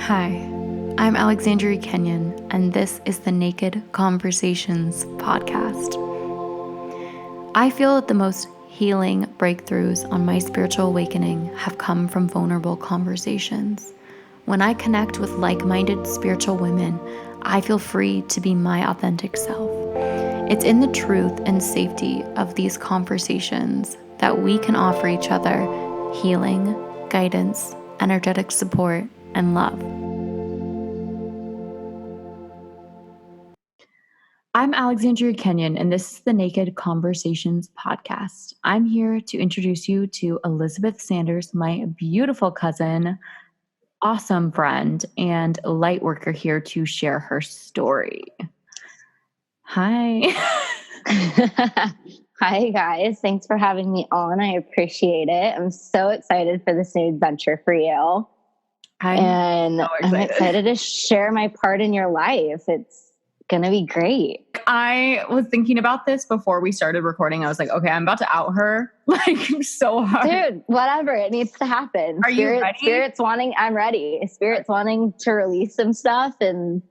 Hi, I'm Alexandria Kenyon, and this is the Naked Conversations podcast. I feel that the most healing breakthroughs on my spiritual awakening have come from vulnerable conversations. When I connect with like-minded spiritual women, I feel free to be my authentic self. It's in the truth and safety of these conversations that we can offer each other healing, guidance, energetic support, and love. I'm Alexandria Kenyon, and this is the Naked Conversations podcast. I'm here to introduce you to Elizabeth Sanders, my beautiful cousin, awesome friend, and light worker here to share her story. Hi. Hi, guys. Thanks for having me on. I appreciate it. I'm so excited for this new adventure for you. I'm excited to share my part in your life. It's going to be great. I was thinking about this before we started recording. I was like, okay, I'm about to out her like so hard. Dude, whatever. It needs to happen. You ready? I'm ready. Spirit's wanting to release some stuff and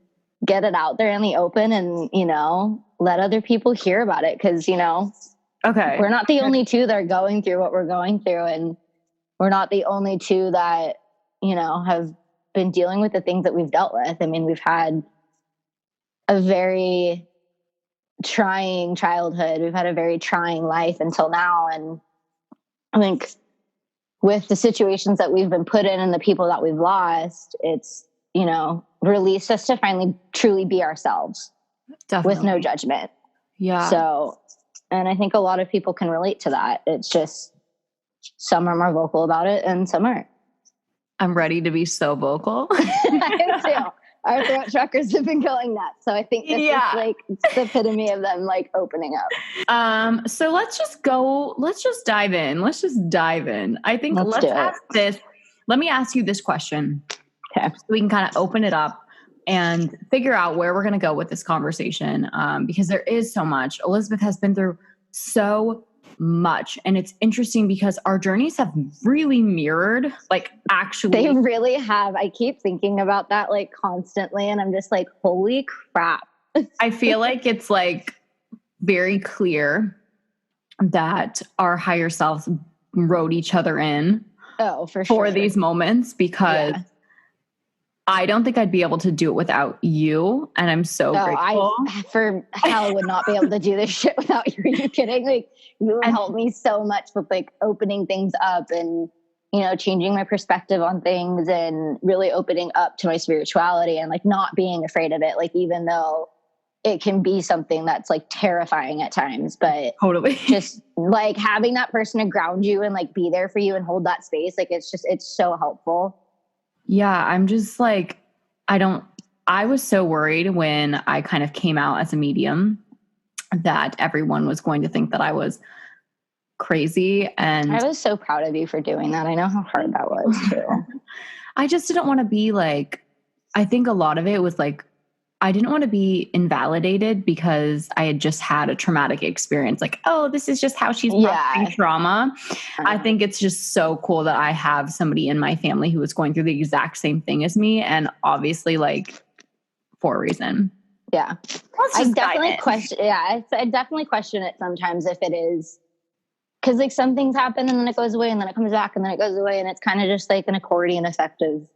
get it out there in the open and, let other people hear about it. Cause, okay, we're not the only two that are going through what we're going through. And we're not the only two that, have been dealing with the things that we've dealt with. I mean, we've had a very trying childhood. We've had a very trying life until now. And I think with the situations that we've been put in and the people that we've lost, it's, released us to finally truly be ourselves. Definitely. With no judgment. Yeah. So, and I think a lot of people can relate to that. It's just some are more vocal about it and some aren't. I'm ready to be so vocal. I am too. Our throat chakras have been going nuts. So I think this is like the epitome of them like opening up. So let's just dive in. I think let's ask this. Let me ask you this question. Okay. So we can kind of open it up and figure out where we're going to go with this conversation. Because there is so much. Elizabeth has been through so much. And it's interesting because our journeys have really mirrored, like actually. They really have. I keep thinking about that like constantly. And I'm just like, holy crap. I feel like it's like very clear that our higher selves wrote each other in. Oh, for these moments because I don't think I'd be able to do it without you. And I'm so grateful. I for hell would not be able to do this shit without you. Are you kidding? Like you helped me so much with like opening things up and, changing my perspective on things and really opening up to my spirituality and like not being afraid of it. Like, even though it can be something that's like terrifying at times, but totally just like having that person to ground you and like be there for you and hold that space. Like, it's so helpful. Yeah. I'm just like, I was so worried when I kind of came out as a medium that everyone was going to think that I was crazy. And I was so proud of you for doing that. I know how hard that was too. I just didn't want to be like, I think a lot of it was like, I didn't want to be invalidated because I had just had a traumatic experience. Like, oh, this is just how she's processing trauma. I think it's just so cool that I have somebody in my family who is going through the exact same thing as me. And obviously like for a reason. Yeah. I definitely question. Yeah. I definitely question it sometimes if it is, cause like some things happen and then it goes away and then it comes back and then it goes away. And it's kind of just like an accordion effect of,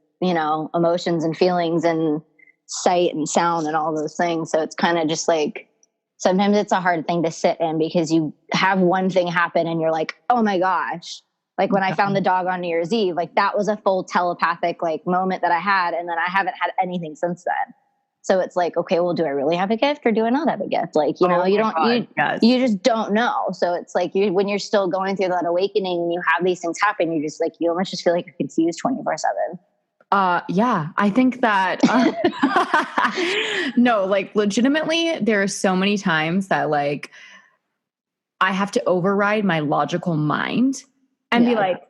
emotions and feelings and sight and sound and all those things. So it's kind of just like, sometimes it's a hard thing to sit in because you have one thing happen and you're like, oh my gosh. Like when I found the dog on New Year's Eve, like that was a full telepathic like moment that I had. And then I haven't had anything since then. So it's like, okay, well, do I really have a gift or do I not have a gift? Like, you just don't know. So it's like when you're still going through that awakening and you have these things happen, you just like, you almost just feel like you're confused 24/7. Yeah, I think that, no, like legitimately there are so many times that like, I have to override my logical mind and be like,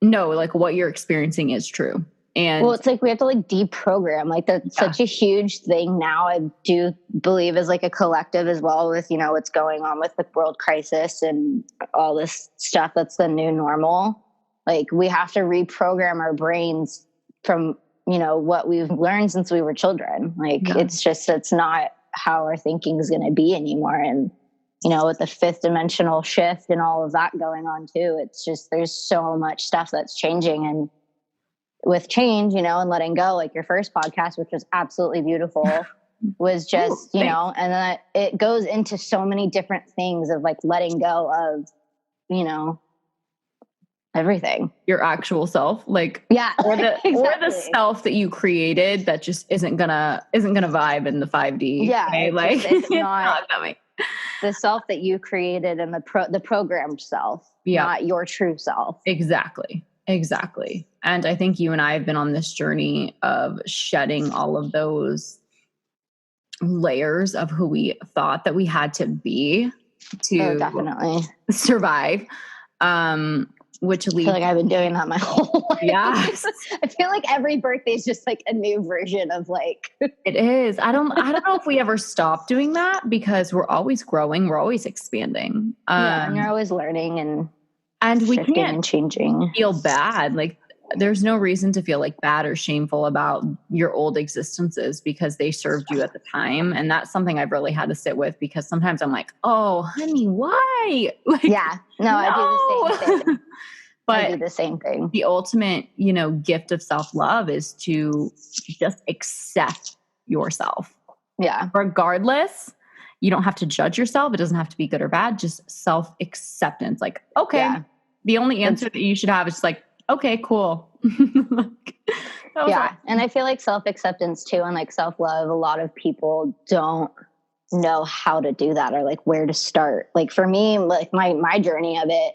no, like what you're experiencing is true. And well, it's like we have to like deprogram. Like that's such a huge thing now. I do believe as like a collective as well with, what's going on with the world crisis and all this stuff that's the new normal. Like we have to reprogram our brains from, what we've learned since we were children. Like, it's not how our thinking is going to be anymore. And, with the fifth dimensional shift and all of that going on too, it's just, there's so much stuff that's changing. And with change, and letting go, like your first podcast, which was absolutely beautiful, was just, and then it goes into so many different things of like letting go of, everything. Your actual self, like, or the exactly. or the self that you created that just isn't gonna vibe in the 5D. Yeah, okay? it's not coming. The self that you created and the programmed self, not your true self. Exactly. And I think you and I have been on this journey of shedding all of those layers of who we thought that we had to be to definitely survive. Which leads, I feel like I've been doing that my whole life. Yes. I feel like every birthday is just like a new version of like. It is. I don't know if we ever stop doing that, because we're always growing. We're always expanding. And you're always learning and we can't and changing. Feel bad. Like, there's no reason to feel like bad or shameful about your old existences because they served you at the time. And that's something I've really had to sit with, because sometimes I'm like, oh, honey, why? Like, no. I do the same thing. But I do the same thing. The ultimate, gift of self-love is to just accept yourself. Yeah. Regardless, you don't have to judge yourself. It doesn't have to be good or bad. Just self-acceptance. Like, okay, the only answer that you should have is just like, okay, cool. And I feel like self-acceptance too, and like self-love, a lot of people don't know how to do that or like where to start. Like for me, like my journey of it,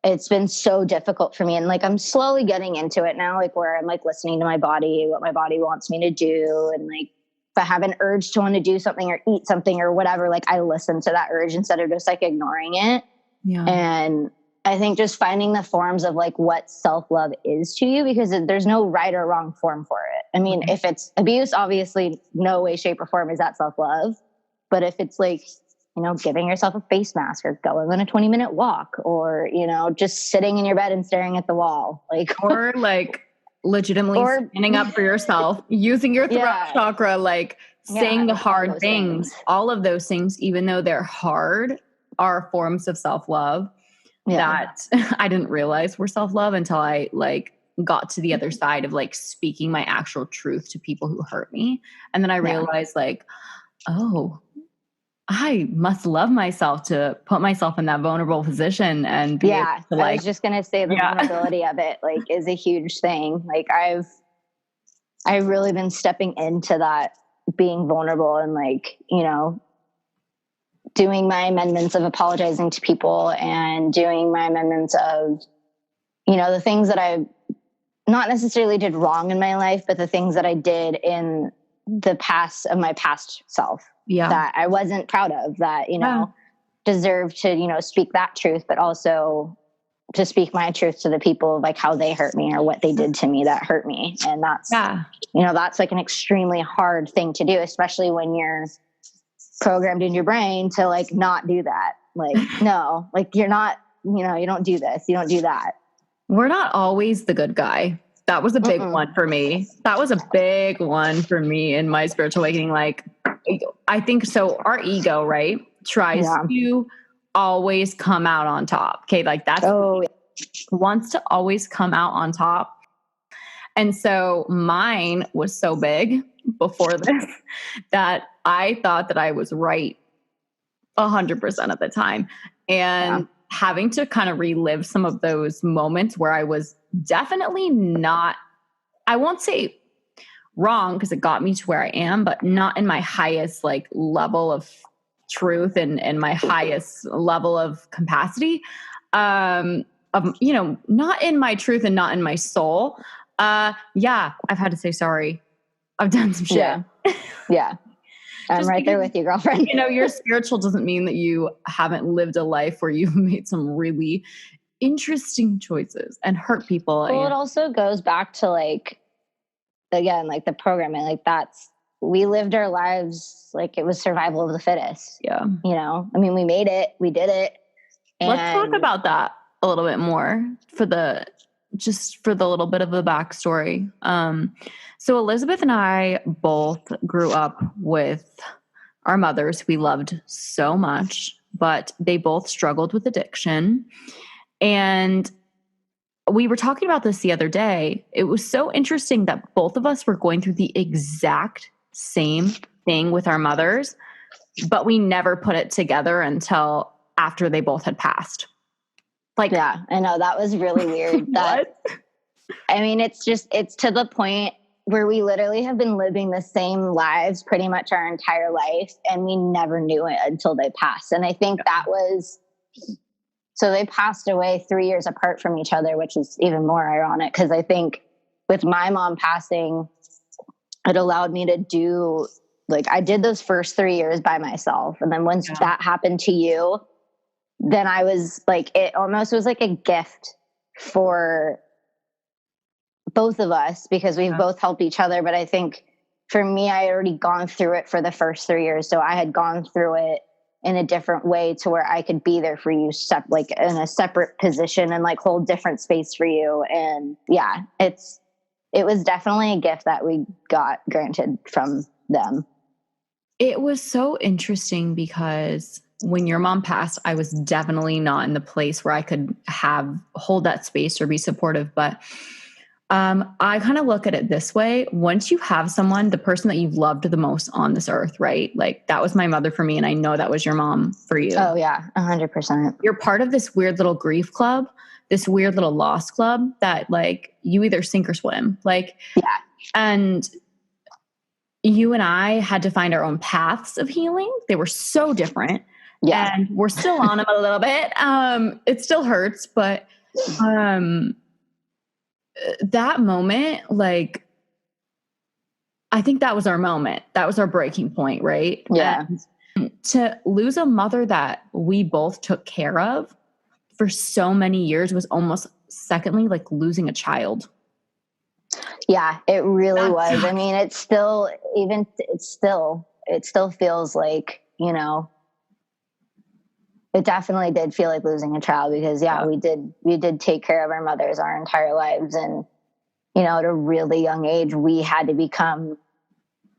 it's been so difficult for me. And like, I'm slowly getting into it now, like where I'm like listening to my body, what my body wants me to do. And like, if I have an urge to want to do something or eat something or whatever, like I listen to that urge instead of just like ignoring it. Yeah. And I think just finding the forms of like what self-love is to you, because there's no right or wrong form for it. I mean, if it's abuse, obviously no way, shape or form is that self-love. But if it's like, giving yourself a face mask or going on a 20-minute walk or, just sitting in your bed and staring at the wall, like, or like legitimately standing up for yourself, using your throat chakra, like saying the hard things, all of those things, even though they're hard, are forms of self-love that I didn't realize were self-love until I like got to the other side of like speaking my actual truth to people who hurt me. And then I realized like, oh, I must love myself to put myself in that vulnerable position and be able to, like, I was just going to say the vulnerability of it, like, is a huge thing. Like I've really been stepping into that, being vulnerable and like, doing my amendments of apologizing to people and doing my amendments of, the things that I not necessarily did wrong in my life, but the things that I did in the past of my past self. That I wasn't proud of, that, deserved to, speak that truth, but also to speak my truth to the people of like how they hurt me or what they did to me that hurt me. And that's, that's like an extremely hard thing to do, especially when you're programmed in your brain to like not do that. Like, no, like you're not, you don't do this, you don't do that. We're not always the good guy. That was a big one for me. That was a big one for me in my spiritual awakening. Like, I think so. Our ego, right, tries to always come out on top. Okay. Like that's wants to always come out on top. And so mine was so big before this that I thought that I was right 100% of the time. And having to kind of relive some of those moments where I was definitely not, I won't say wrong because it got me to where I am, but not in my highest like level of truth and my highest level of capacity. Not in my truth and not in my soul. I've had to say sorry. I've done some shit. Yeah. I'm right there with you, girlfriend. Your spiritual doesn't mean that you haven't lived a life where you've made some really interesting choices and hurt people. Well, it also goes back to like, again, like the programming, like we lived our lives like it was survival of the fittest. Yeah. I mean, we made it, we did it. Let's talk about that a little bit more for the just for the little bit of the backstory. So Elizabeth and I both grew up with our mothers we loved so much, but they both struggled with addiction. And we were talking about this the other day. It was so interesting that both of us were going through the exact same thing with our mothers, but we never put it together until after they both had passed. Like, yeah, I know, that was really weird. That, I mean, it's to the point where we literally have been living the same lives pretty much our entire life, and we never knew it until they passed. And I think that was, so they passed away 3 years apart from each other, which is even more ironic, because I think with my mom passing, it allowed me to do, like, I did those first 3 years by myself. And then once that happened to you, then I was like, it almost was like a gift for both of us, because we've both helped each other. But I think for me, I had already gone through it for the first 3 years. So I had gone through it in a different way to where I could be there for you, like in a separate position and like hold different space for you. And yeah, it was definitely a gift that we got granted from them. It was so interesting because when your mom passed, I was definitely not in the place where I could hold that space or be supportive. But I kind of look at it this way. Once you have someone, the person that you've loved the most on this earth, right? Like, that was my mother for me. And I know that was your mom for you. Oh yeah, 100%. You're part of this weird little grief club, this weird little loss club that, like, you either sink or swim. Like, yeah. And you and I had to find our own paths of healing. They were so different. Yeah. And we're still on them a little bit. It still hurts, but that moment, like, I think that was our moment. That was our breaking point, right? Yeah. And to lose a mother that we both took care of for so many years was almost, secondly, like losing a child. Yeah, it really was. I mean, it still feels like, you know, it definitely did feel like losing a child, because we did take care of our mothers our entire lives. And, you know, at a really young age, we had to become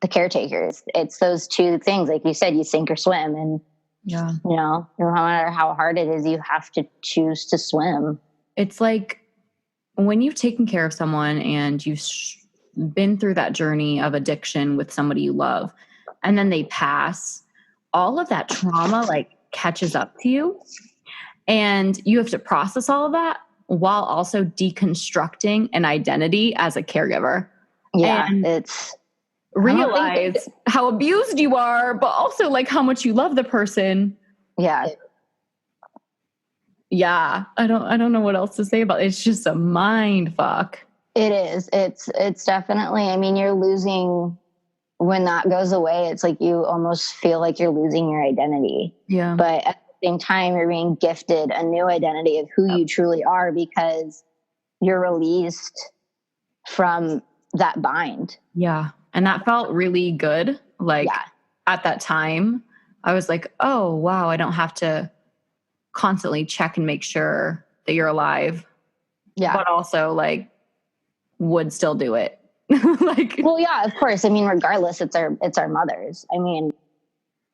the caretakers. It's those two things. Like you said, you sink or swim. And, you know, no matter how hard it is, you have to choose to swim. It's like when you've taken care of someone and you've been through that journey of addiction with somebody you love, and then they pass, all of that trauma, like, catches up to you, and you have to process all of that while also deconstructing an identity as a caregiver. Yeah, and it's realize how abused you are, but also like how much you love the person. Yeah. Yeah, I don't know what else to say about it. It's just a mind fuck. It is. It's definitely, I mean, you're losing, when that goes away, it's like you almost feel like you're losing your identity. Yeah. But at the same time, you're being gifted a new identity of who you truly are, because you're released from that bind. Yeah. And that felt really good. Like, at that time, I was like, oh, wow, I don't have to constantly check and make sure that you're alive. Yeah. But also, like, would still do it. Like, well, yeah, of course. I mean, regardless, it's our mothers. I mean,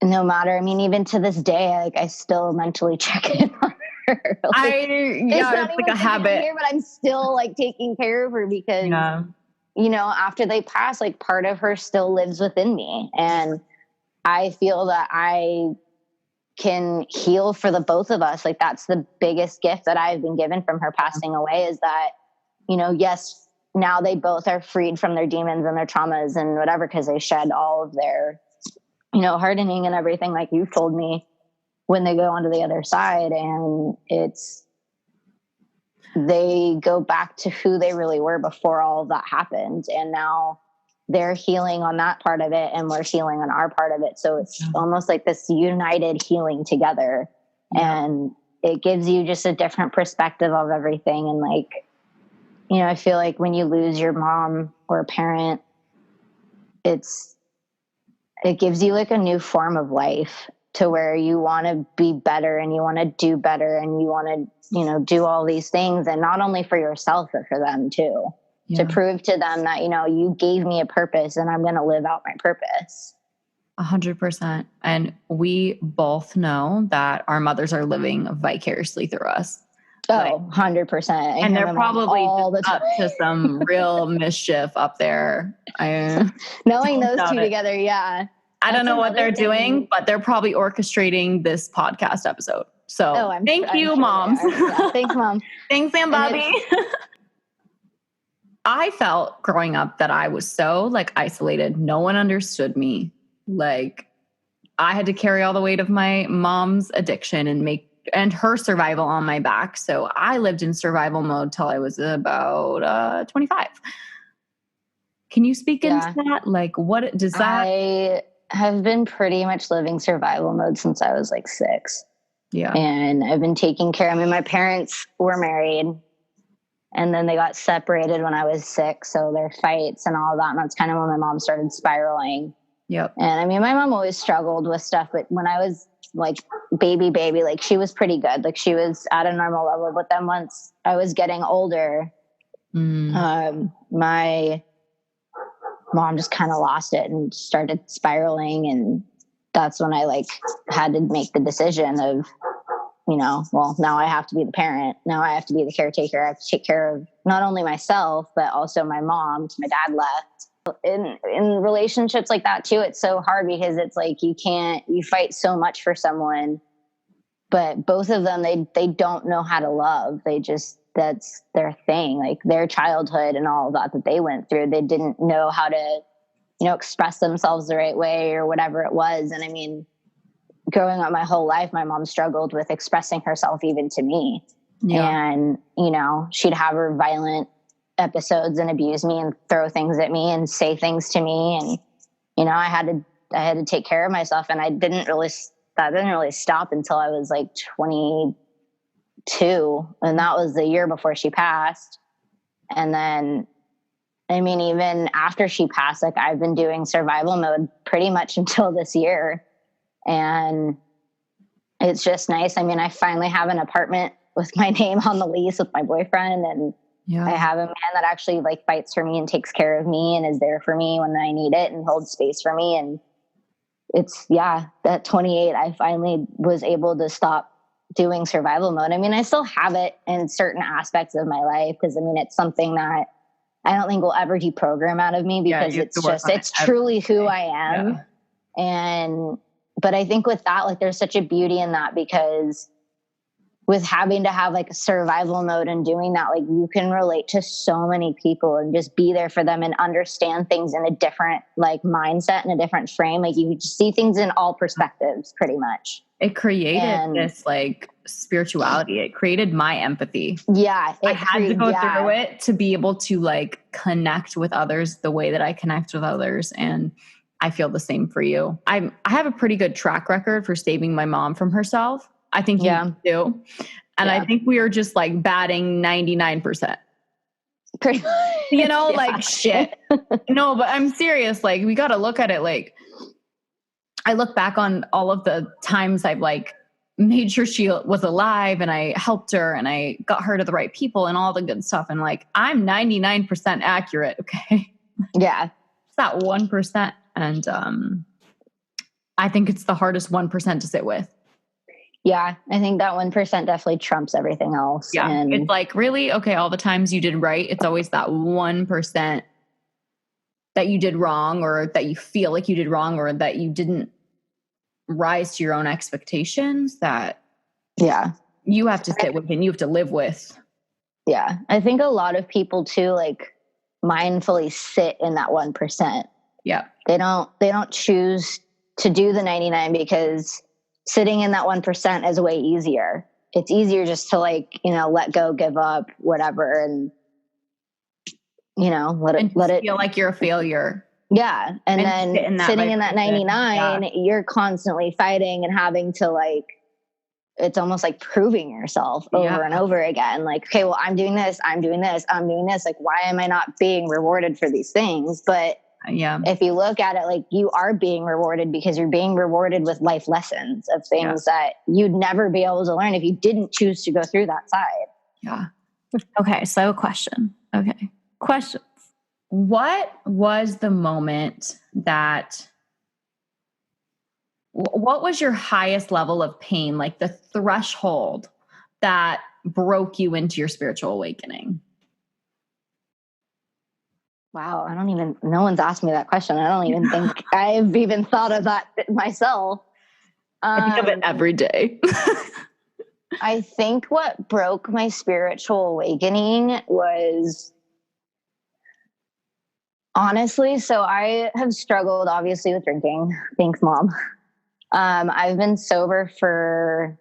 no matter, I mean, even to this day, like, I still mentally check in on her. Like, it's like a habit. Here, but I'm still like taking care of her, because you know, after they pass, like, part of her still lives within me, and I feel that I can heal for the both of us. Like, that's the biggest gift that I've been given from her passing away, is that, you know, yes, now they both are freed from their demons and their traumas and whatever, because they shed all of their, you know, hardening and everything, like you've told me, when they go onto the other side, and they go back to who they really were before all of that happened. And now they're healing on that part of it, and we're healing on our part of it. So it's almost like this united healing together. And it gives you just a different perspective of everything. And, like, you know, I feel like when you lose your mom or a parent, it gives you like a new form of life. to where you want to be better and you want to do better and you want to, do all these things. And not only for yourself, but for them too, to prove to them that, you gave me a purpose and I'm going to live out my purpose. 100%. And we both know that our mothers are living vicariously through us. Oh, 100%. And they're probably up to some real mischief up there. Knowing those two together, yeah. I don't know what they're doing, but they're probably orchestrating this podcast episode. So thank you, moms. Yeah, thanks, Mom. Thanks, Aunt Bobby. I felt growing up that I was so isolated. No one understood me. I had to carry all the weight of my mom's addiction and her survival on my back. So I lived in survival mode till I was about 25. Can you speak into that? What does that? I have been pretty much living survival mode since I was 6. Yeah. And I've been taking care. My parents were married and then they got separated when I was 6. So their fights and all that. And that's kind of when my mom started spiraling. Yep. And my mom always struggled with stuff, but when I was baby, she was pretty good. She was at a normal level. But then once I was getting older, my mom just kind of lost it and started spiraling. And that's when I had to make the decision of, well, now I have to be the parent. Now I have to be the caretaker. I have to take care of not only myself, but also my mom. My dad left. In relationships like that too, it's so hard because it's you fight so much for someone, but both of them, they don't know how to love. That's their thing, their childhood and all of that they went through. They didn't know how to, express themselves the right way or whatever it was. And growing up my whole life, my mom struggled with expressing herself even to me. Yeah. And, she'd have her violent episodes and abuse me and throw things at me and say things to me. And, I had to take care of myself. And that didn't really stop until I was 22. And that was the year before she passed. And then, even after she passed, I've been doing survival mode pretty much until this year. And it's just nice. I finally have an apartment with my name on the lease with my boyfriend, and I have a man that actually fights for me and takes care of me and is there for me when I need it and holds space for me. And it's, at 28, I finally was able to stop doing survival mode. I still have it in certain aspects of my life because it's something that I don't think will ever deprogram out of me because it's truly who I am. Yeah. But I think with that, there's such a beauty in that because with having to have a survival mode and doing that, you can relate to so many people and just be there for them and understand things in a different mindset and a different frame. You just see things in all perspectives pretty much. It created this spirituality. It created my empathy. Yeah. I had to go through it to be able to connect with others the way that I connect with others. And I feel the same for you. I have a pretty good track record for saving my mom from herself. I think you do. And I think we are just batting 99%. Pretty shit. No, but I'm serious. We got to look at it. I look back on all of the times I've made sure she was alive and I helped her and I got her to the right people and all the good stuff. And I'm 99% accurate. Okay. Yeah. It's that 1%. And I think it's the hardest 1% to sit with. Yeah, I think that 1% definitely trumps everything else. Yeah, and it's really, okay, all the times you did right, it's always that 1% that you did wrong or that you feel like you did wrong or that you didn't rise to your own expectations that you have to sit with and you have to live with. Yeah, I think a lot of people too, mindfully sit in that 1%. Yeah. They don't choose to do the 99 because sitting in that 1% is way easier. It's easier just to let go, give up, whatever. And, let it feel like you're a failure. Yeah. And then sitting in that 99, you're constantly fighting and having to it's almost proving yourself over and over again. Okay, well, I'm doing this. Why am I not being rewarded for these things? But if you look at it, like you are being rewarded because you're being rewarded with life lessons of things that you'd never be able to learn if you didn't choose to go through that side. Yeah. Okay. So question. Okay. Questions. What was the moment what was your highest level of pain? Like the threshold that broke you into your spiritual awakening? Wow. No one's asked me that question. I don't even think I've even thought of that myself. I think of it every day. I think what broke my spiritual awakening was honestly, so I have struggled obviously with drinking. Thanks, Mom. I've been sober for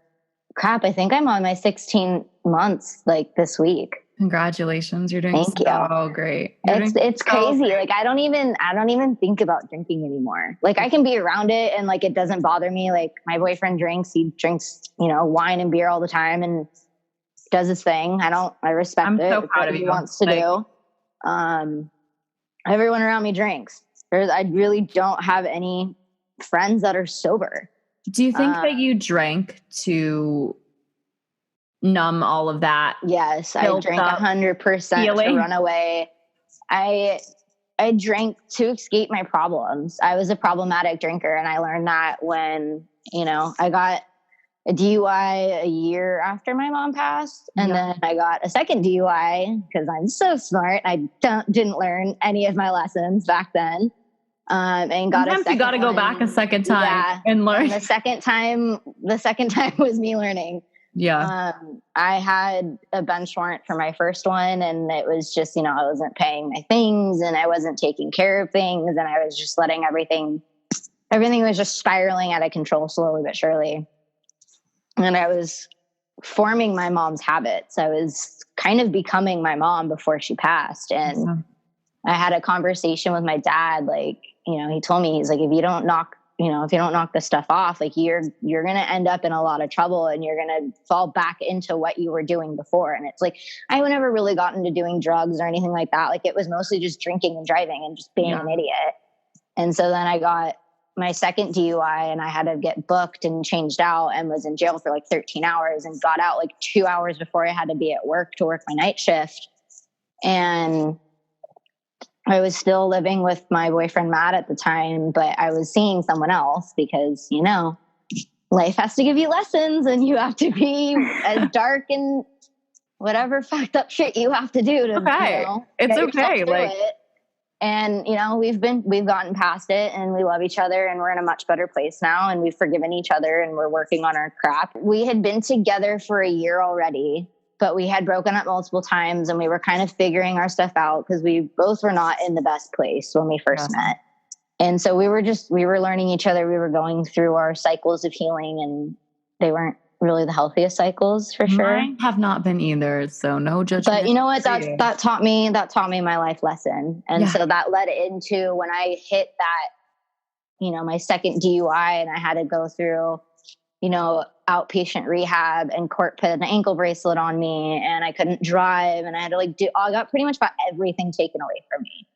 I think I'm on my 16 months like this week. Congratulations. You're doing so great. It's crazy. Great. Like I don't even think about drinking anymore. Like I can be around it and like it doesn't bother me. Like my boyfriend drinks, he drinks, wine and beer all the time and does his thing. I respect it. I'm so proud of you. He wants to do. Everyone around me drinks. I really don't have any friends that are sober. Do you think that you drank to numb all of that? Yes, I drank 100% to run away. I drank to escape my problems. I was a problematic drinker, and I learned that when, I got a DUI a year after my mom passed, and then I got a second DUI because I'm so smart. I didn't learn any of my lessons back then. And got sometimes you got to go back a second time and learn. And the second time was me learning. Yeah. I had a bench warrant for my first one, and it was just, I wasn't paying my things and I wasn't taking care of things, and I was just letting everything was just spiraling out of control slowly but surely. And I was forming my mom's habits. I was kind of becoming my mom before she passed. And I had a conversation with my dad, like, he told me, he's like, if you don't knock this stuff off, like you're going to end up in a lot of trouble and you're going to fall back into what you were doing before. And it's like, I never really got into doing drugs or anything like that. Like it was mostly just drinking and driving and just being an idiot. And so then I got my second DUI and I had to get booked and changed out and was in jail for like 13 hours and got out like 2 hours before I had to be at work to work my night shift. And I was still living with my boyfriend, Matt, at the time, but I was seeing someone else because, life has to give you lessons and you have to be as dark and whatever fucked up shit you have to do to, it's okay. Like, it. And, we've gotten past it and we love each other and we're in a much better place now and we've forgiven each other and we're working on our crap. We had been together for a year already, but we had broken up multiple times and we were kind of figuring our stuff out because we both were not in the best place when we first met. And so we were learning each other. We were going through our cycles of healing and they weren't really the healthiest cycles for sure. Mine have not been either. So no judgment. But you know what? That taught me my life lesson. And so that led into when I hit that, my second DUI and I had to go through, outpatient rehab and court put an ankle bracelet on me and I couldn't drive and I had to I got pretty much about everything taken away from me.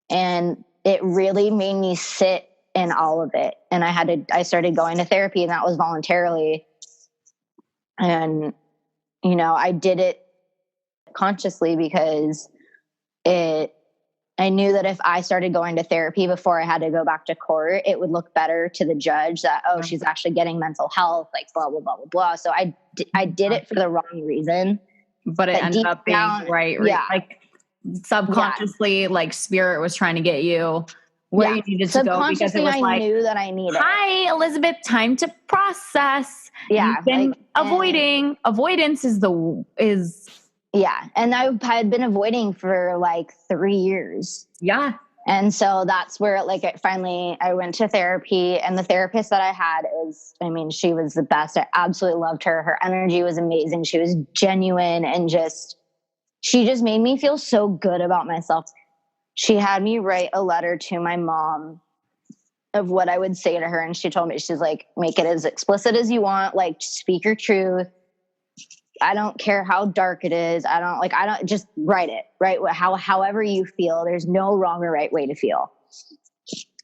And it really made me sit in all of it. And I started going to therapy and that was voluntarily. And, I did it consciously because I knew that if I started going to therapy before I had to go back to court, it would look better to the judge that, she's actually getting mental health, like blah, blah, blah, blah, blah. So I did it for the wrong reason. But it ended up being right. Like subconsciously, like spirit was trying to get you where you needed to go because it was I knew that I needed. Hi, Elizabeth, time to process. Yeah. You've been avoiding. Avoidance is. Yeah. And I had been avoiding for like 3 years. Yeah. And so that's where I went to therapy and the therapist that I had she was the best. I absolutely loved her. Her energy was amazing. She was genuine and she just made me feel so good about myself. She had me write a letter to my mom of what I would say to her. And she told me, she's like, make it as explicit as you want. Like speak your truth. I don't care how dark it is. I don't just write it, right? However you feel, there's no wrong or right way to feel.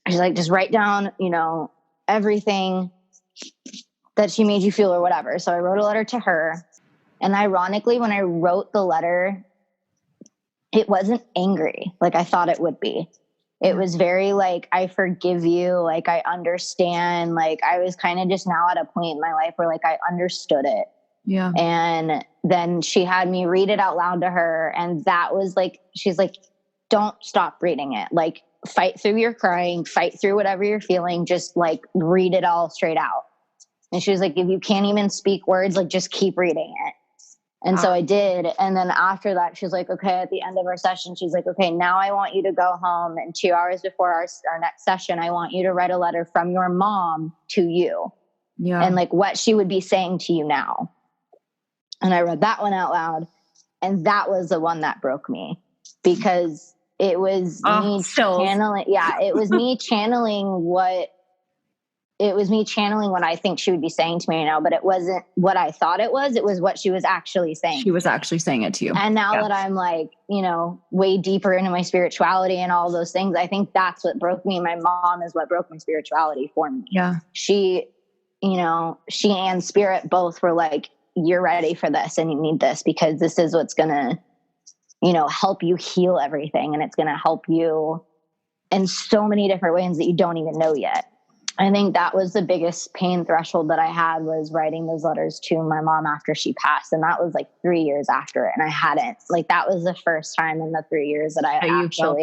She's like, just write down, everything that she made you feel or whatever. So I wrote a letter to her. And ironically, when I wrote the letter, it wasn't angry like I thought it would be. It was very like, I forgive you. Like, I understand. Like, I was kind of just now at a point in my life where like I understood it. Yeah. And then she had me read it out loud to her. And that was like, she's like, don't stop reading it. Like, fight through your crying, fight through whatever you're feeling. Just like read it all straight out. And she was like, if you can't even speak words, like just keep reading it. And so I did. And then after that, she's like, okay, at the end of our session, she's like, okay, now I want you to go home. And 2 hours before our next session, I want you to write a letter from your mom to you. Yeah. And like what she would be saying to you now. And I read that one out loud. And that was the one that broke me because it was me channeling. Yeah, it was me channeling what I think she would be saying to me now, but it wasn't what I thought it was. It was what she was actually saying. She was actually saying it to you. And now that I'm like, way deeper into my spirituality and all those things, I think that's what broke me. My mom is what broke my spirituality for me. Yeah. She and spirit both were like, you're ready for this and you need this because this is what's going to, help you heal everything. And it's going to help you in so many different ways that you don't even know yet. I think that was the biggest pain threshold that I had was writing those letters to my mom after she passed. And that was like 3 years after it. And I hadn't, like, that was the first time in the 3 years that I felt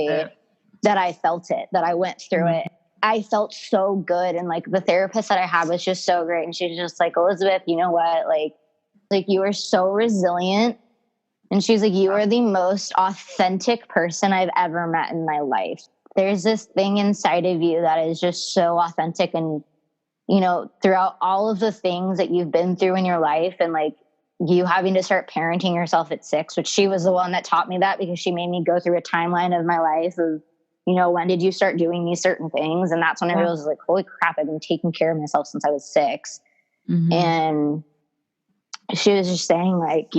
it, that I went through it. I felt so good. And like the therapist that I had was just so great. And she's just like, Elizabeth, you know what? Like you are so resilient. And she's like, you are the most authentic person I've ever met in my life. There's this thing inside of you that is just so authentic. And, throughout all of the things that you've been through in your life and like you having to start parenting yourself at 6, which she was the one that taught me that because she made me go through a timeline of my life of, when did you start doing these certain things? And that's when I realized like, holy crap, I've been taking care of myself since I was 6. Mm-hmm. And she was just saying like,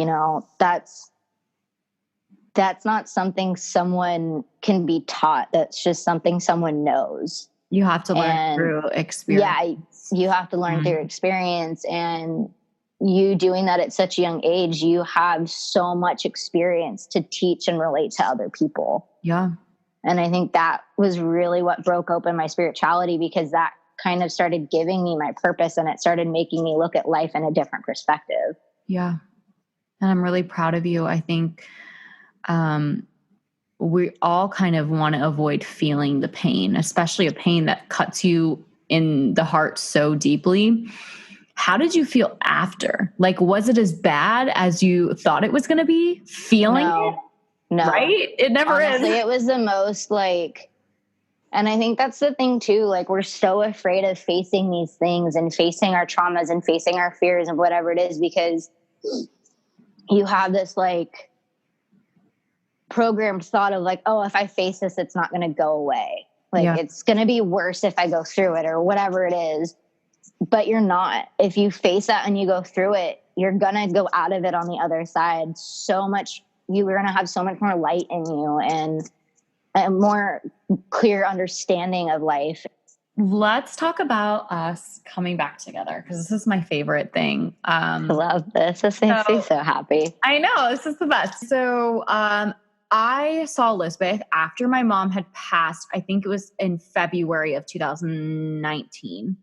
that's not something someone can be taught. That's just something someone knows. You have to learn through experience. Yeah, you have to learn through experience. And you doing that at such a young age, you have so much experience to teach and relate to other people. Yeah. And I think that was really what broke open my spirituality because that kind of started giving me my purpose and it started making me look at life in a different perspective. Yeah. And I'm really proud of you. I think we all kind of want to avoid feeling the pain, especially a pain that cuts you in the heart so deeply. How did you feel after? Like, was it as bad as you thought it was going to be? Feeling it? No. Right? It never Honestly, is. It was the most like, and I think that's the thing too. Like, we're so afraid of facing these things and facing our traumas and facing our fears and whatever it is, because you have this like programmed thought of like, oh, if I face this, it's not going to go away. Like it's going to be worse if I go through it or whatever it is. But you're not. If you face that and you go through it, you're going to go out of it on the other side so much. You're going to have so much more light in you and a more clear understanding of life. Let's talk about us coming back together because this is my favorite thing. I love this. This makes me so happy. I know. This is the best. So I saw Elizabeth after my mom had passed. I think it was in February of 2019.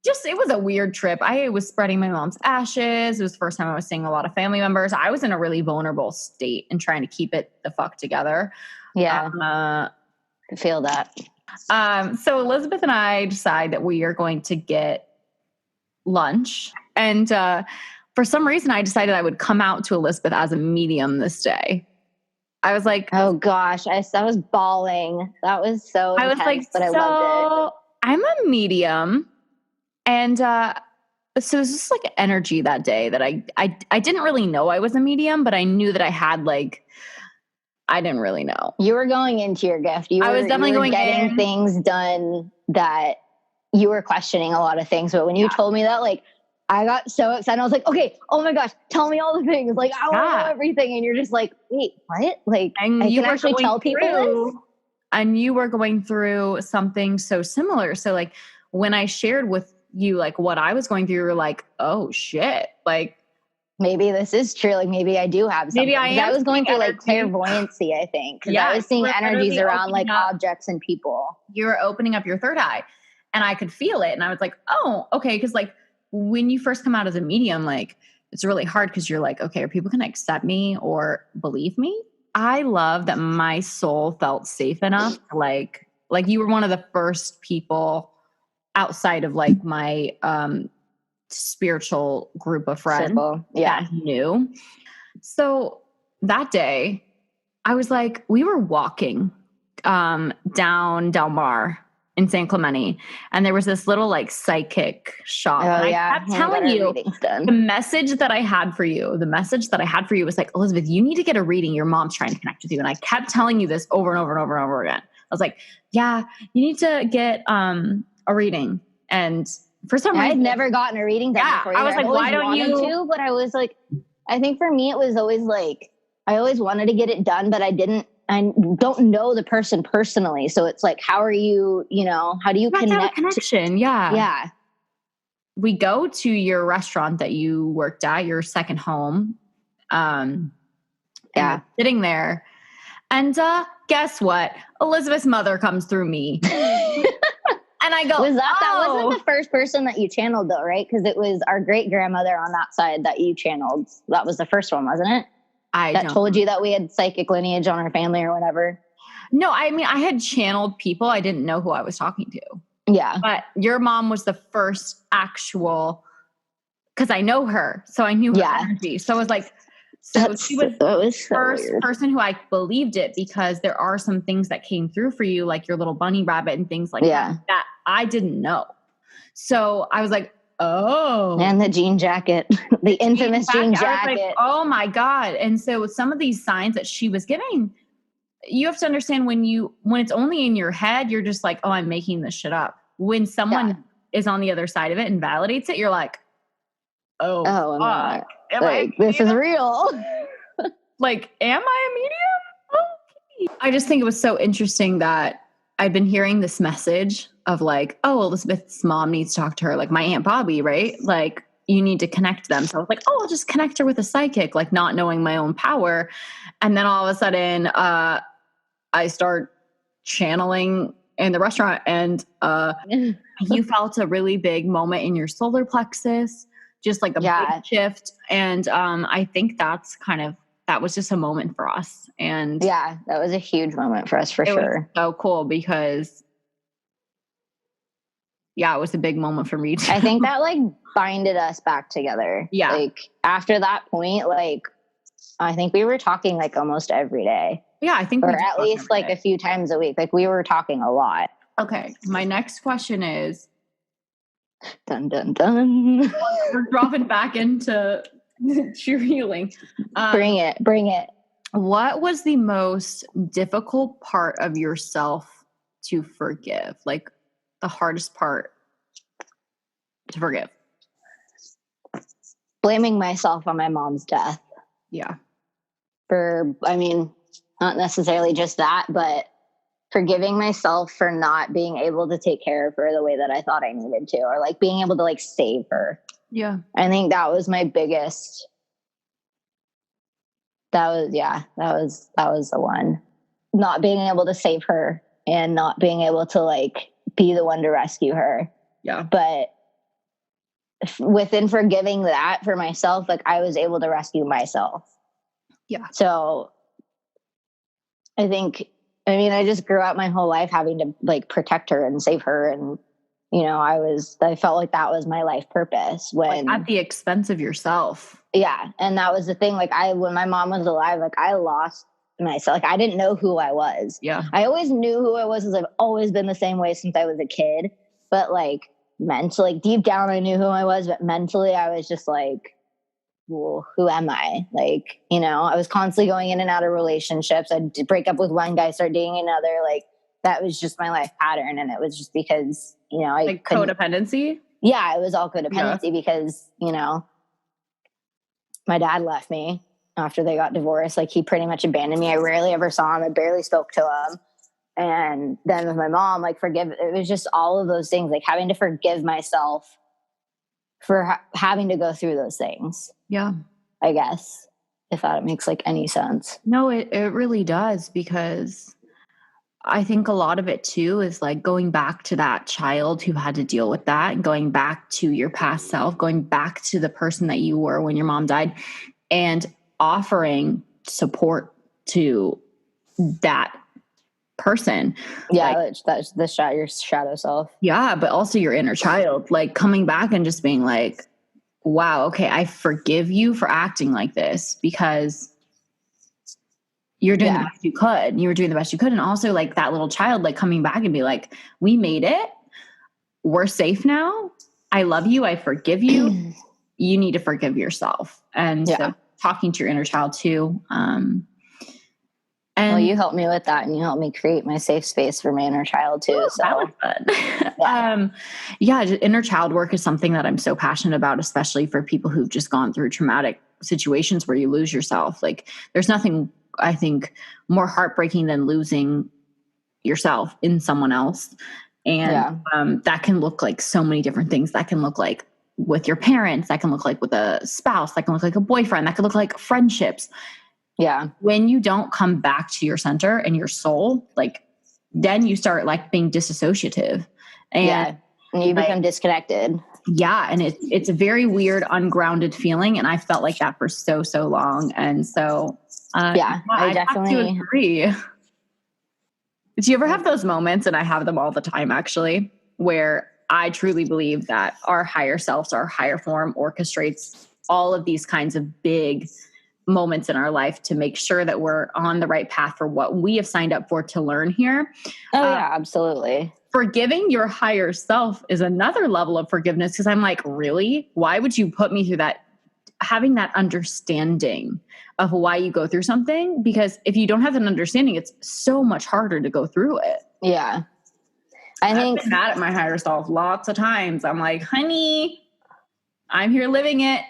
It was a weird trip. I was spreading my mom's ashes. It was the first time I was seeing a lot of family members. I was in a really vulnerable state and trying to keep it the fuck together. Yeah. I feel that. So Elizabeth and I decide that we are going to get lunch. And for some reason, I decided I would come out to Elizabeth as a medium this day. I was like, oh gosh, I was bawling. That was so intense, I was like, but I loved it. I'm a medium. And so it was just like energy that day that I didn't really know I was a medium, but I knew that I had like, I didn't really know. You were going into your gift. I was definitely getting things done that you were questioning a lot of things. But when you told me that, like, I got so excited. I was like, okay, oh my gosh, tell me all the things. Like, I want to know everything. And you're just like, wait, what? Like, and I can actually tell people this? and you were going through something so similar. So like when I shared with you like what I was going through, you were like, oh shit, like maybe this is true. Like maybe I do have something. maybe I was going through energy. like clairvoyancy, I think. Because I was seeing energies around like objects and people. You were opening up your third eye and I could feel it. And I was like, oh, okay. Because like when you first come out as a medium, like it's really hard because you're like, okay, are people going to accept me or believe me? I love that my soul felt safe enough. Like you were one of the first people outside of like my spiritual group of friends that knew. So that day I was like, we were walking down Del Mar in San Clemente, and there was this little like psychic shop. Oh, and I kept telling you the message that I had for you. The message that I had for you was like, Elizabeth, you need to get a reading. Your mom's trying to connect with you. And I kept telling you this over and over and over and over again. I was like, yeah, you need to get a reading. And for some reason, I had never gotten a reading done before. I was like, why don't you? But I was like, I think for me, it was always like, I always wanted to get it done, but I don't know the person personally. So it's like, how are you, how do you connect? Connection. Yeah. Yeah. We go to your restaurant that you worked at, your second home. And we're sitting there. And guess what? Elizabeth's mother comes through me. And I go, that wasn't the first person that you channeled though, right? Because it was our great grandmother on that side that you channeled. That was the first one, wasn't it? That told you that we had psychic lineage on our family or whatever. No, I mean, I had channeled people. I didn't know who I was talking to. Yeah. But your mom was the first actual, because I know her. So I knew her energy. So I was like, she was the first person who I believed it, because there are some things that came through for you, like your little bunny rabbit and things like that I didn't know. So I was like, oh. And the jean jacket, the infamous jean jacket. Like, oh my God. And so with some of these signs that she was giving, you have to understand when it's only in your head, you're just like, oh, I'm making this shit up. When someone is on the other side of it and validates it, you're like, oh fuck. This is real. Like, am I a medium? Okay. I just think it was so interesting that I've been hearing this message of like, oh, Elizabeth's mom needs to talk to her, like my Aunt Bobby, right? Like, you need to connect them. So I was like, oh, I'll just connect her with a psychic, like not knowing my own power. And then all of a sudden, I start channeling in the restaurant, and you felt a really big moment in your solar plexus, just like a big shift. And I think that was just a moment for us. And that was a huge moment for us, for sure. Was so cool because it was a big moment for me too. I think that like binded us back together. Yeah. Like after that point, like I think we were talking like almost every day. Yeah, I think or at least like a few times a week. Like we were talking a lot. Okay. My next question is, dun dun dun. We're dropping back into true healing. Bring it. What was the most difficult part of yourself to forgive? Like the hardest part to forgive? Blaming myself on my mom's death. Yeah. Not necessarily just that, but forgiving myself for not being able to take care of her the way that I thought I needed to, or like being able to like save her. Yeah. I think that was my biggest. That was the one. Not being able to save her and not being able to like be the one to rescue her. Yeah. But within forgiving that for myself, like I was able to rescue myself. Yeah. So I just grew up my whole life having to like protect her and save her. And, I felt like that was my life purpose when like at the expense of yourself. Yeah. And that was the thing. Like when my mom was alive, like I lost myself. Like I didn't know who I was. Yeah. I always knew who I was, because I've always been the same way since I was a kid. But like mentally, like deep down, I knew who I was, but mentally I was just like, well, who am I? Like, I was constantly going in and out of relationships. I'd break up with one guy, start dating another. Like that was just my life pattern. And it was just because, I like codependency. Yeah. It was all codependency because, my dad left me after they got divorced. Like he pretty much abandoned me. I rarely ever saw him. I barely spoke to him. And then with my mom, like it was just all of those things, like having to forgive myself for having to go through those things. Yeah. I guess, if that makes like any sense. No, it really does, because I think a lot of it too is like going back to that child who had to deal with that, and going back to your past self, going back to the person that you were when your mom died, and offering support to that person. Yeah, like, that's your shadow self. Yeah, but also your inner child, like coming back and just being like, wow, okay, I forgive you for acting like this, because you're doing the best you could. You were doing the best you could. And also like that little child, like coming back and be like, we made it. We're safe now. I love you. I forgive you. You need to forgive yourself. And so talking to your inner child too. And well, you helped me with that, and you helped me create my safe space for my inner child too. So that was fun. Inner child work is something that I'm so passionate about, especially for people who've just gone through traumatic situations where you lose yourself. Like there's nothing, I think, more heartbreaking than losing yourself in someone else. And that can look like so many different things. That can look like with your parents. That can look like with a spouse. That can look like a boyfriend. That can look like friendships. Yeah. When you don't come back to your center and your soul, like then you start like being disassociative. And you become disconnected. Yeah. And it's a very weird, ungrounded feeling. And I felt like that for so long. And so, I definitely agree. Do you ever have those moments, and I have them all the time actually, where I truly believe that our higher selves, our higher form orchestrates all of these kinds of big moments in our life to make sure that we're on the right path for what we have signed up for to learn here. Oh yeah, absolutely. Forgiving your higher self is another level of forgiveness, because I'm like, really? Why would you put me through that? Having that understanding of why you go through something, because if you don't have an understanding, it's so much harder to go through it. Yeah. I've been mad at my higher self lots of times. I'm like, honey, I'm here living it.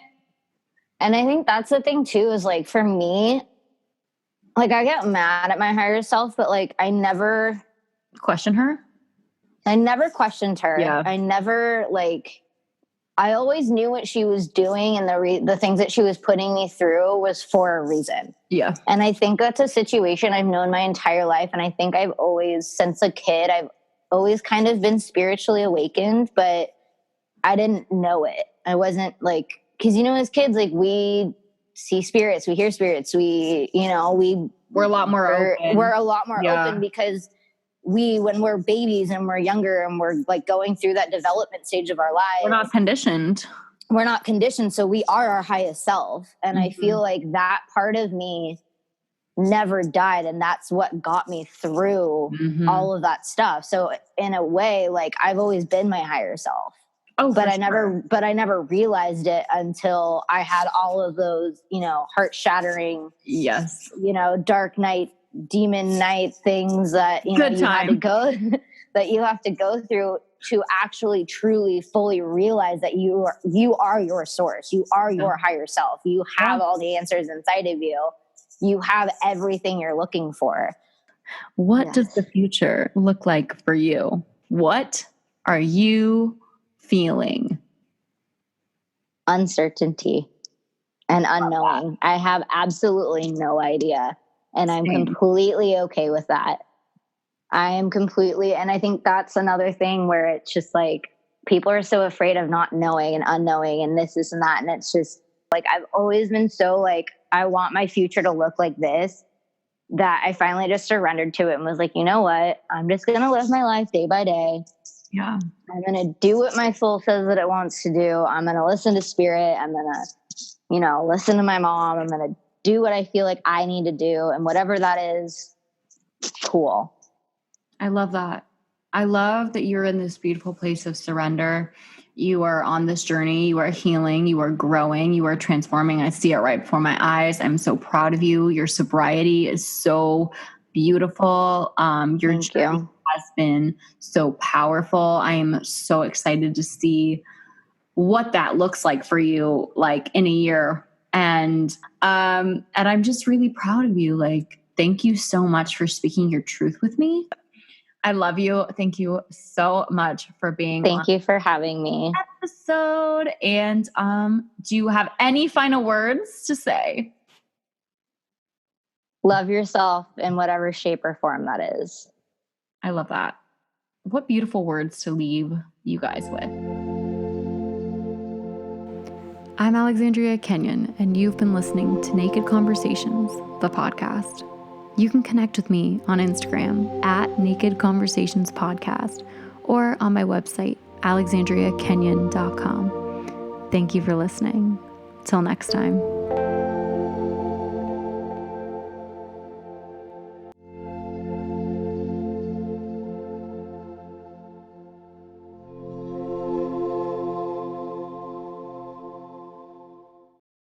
And I think that's the thing too, is like, for me, like I get mad at my higher self, but like I never question her. I never questioned her. Yeah. I never I always knew what she was doing, and the things that she was putting me through was for a reason. Yeah. And I think that's a situation I've known my entire life. And I think I've always, since a kid, I've always kind of been spiritually awakened, but I didn't know it. I wasn't like, because, as kids, like we see spirits, we hear spirits, we're a lot more open. We're a lot more open because when we're babies and we're younger and we're like going through that development stage of our lives, we're not conditioned. So we are our highest self. And I feel like that part of me never died, and that's what got me through all of that stuff. So in a way, like I've always been my higher self. But I never realized it until I had all of those, heart shattering, dark night, demon night things that you have to go through to actually truly fully realize that you are your source. You are your higher self. You have all the answers inside of you. You have everything you're looking for. What does the future look like for you? What are you feeling? Uncertainty and unknowing. I have absolutely no idea. And I'm completely okay with that. And I think that's another thing where it's just like, people are so afraid of not knowing and unknowing and this and that. And it's just like, I've always been so like, I want my future to look like this, that I finally just surrendered to it and was like, you know what? I'm just going to live my life day by day. Yeah. I'm going to do what my soul says that it wants to do. I'm going to listen to spirit. I'm going to, listen to my mom. I'm going to do what I feel like I need to do. And whatever that is, cool. I love that. I love that you're in this beautiful place of surrender. You are on this journey. You are healing. You are growing. You are transforming. I see it right before my eyes. I'm so proud of you. Your sobriety is so beautiful. Your journey has been so powerful. I am so excited to see what that looks like for you, like in a year. And I'm just really proud of you. Like, thank you so much for speaking your truth with me. I love you. Thank you so much for being Thank you for having me. Episode. And do you have any final words to say? Love yourself in whatever shape or form that is. I love that. What beautiful words to leave you guys with. I'm Alexandria Kenyon, and you've been listening to Naked Conversations, the podcast. You can connect with me on Instagram at Naked Conversations Podcast or on my website, alexandriakenyon.com. Thank you for listening. Till next time.